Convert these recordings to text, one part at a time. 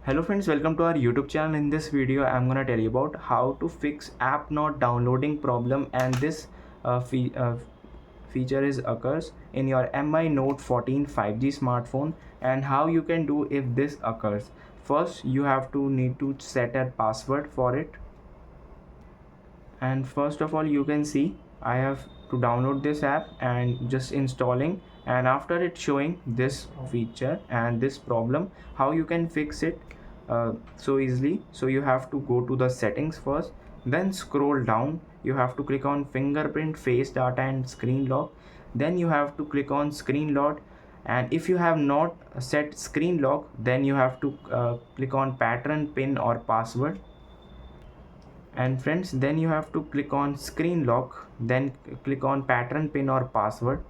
Hello friends, welcome to our YouTube channel. In this video I'm gonna tell you about how to fix app not downloading problem, and this feature is occurs in your Mi Note 14 5G smartphone, and how you can do if this occurs. First you have to need to set a password for it, and first of all you can see I have to download this app and just installing, and after it showing this feature and this problem, how you can fix it so easily. So you have to go to the settings first, then scroll down, you have to click on fingerprint, face data and screen lock, then you have to click on screen lock, and if you have not set screen lock, then you have to click on pattern, pin or password. And friends, then you have to click on screen lock, then click on pattern, pin or password.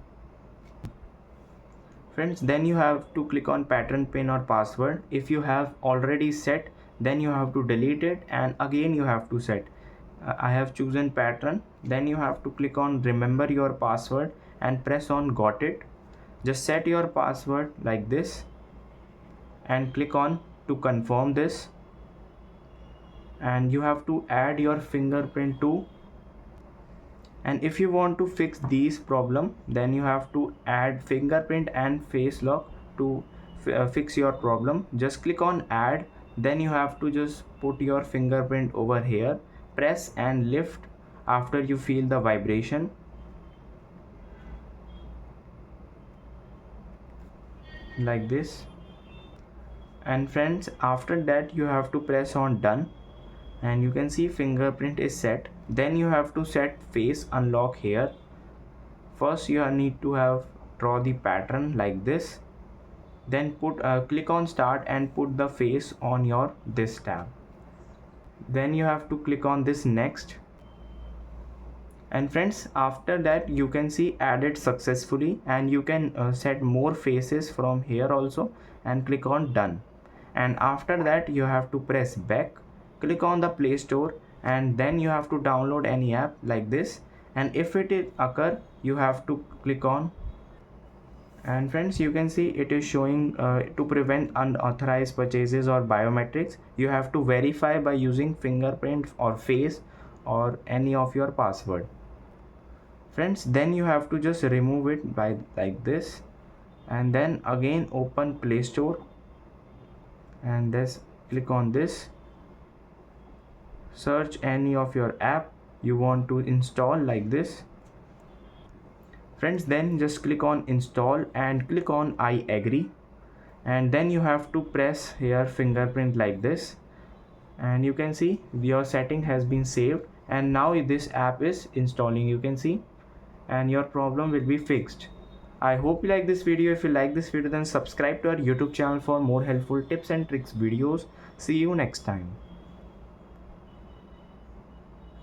Friends, then you have to click on pattern, pin or password. If you have already set, then you have to delete it and again you have to set. I have chosen pattern. Then you have to click on remember your password and press on got it. Just set your password like this and click on to confirm this, and you have to add your fingerprint too. And if you want to fix these problem, then you have to add fingerprint and face lock to fix your problem. Just click on add, then you have to just put your fingerprint over here, press and lift after you feel the vibration like this. And friends, after that you have to press on done, and you can see fingerprint is set. Then you have to set face unlock here. First you need to have draw the pattern like this, then put click on start and put the face on your this tab. Then you have to click on this next, and friends, after that you can see added successfully, and you can set more faces from here also and click on done. And after that you have to press back, click on the Play Store, and then you have to download any app like this, and if it is occur you have to click on. And friends, you can see it is showing to prevent unauthorized purchases or biometrics, you have to verify by using fingerprint or face or any of your password. Friends, then you have to just remove it by like this, and then again open Play Store and this click on this, search any of your app you want to install like this. Friends, then just click on install and click on I agree, and then you have to press here fingerprint like this, and you can see your setting has been saved, and now this app is installing, you can see, and your problem will be fixed. I hope you like this video. If you like this video, then subscribe to our YouTube channel for more helpful tips and tricks videos. See you next time.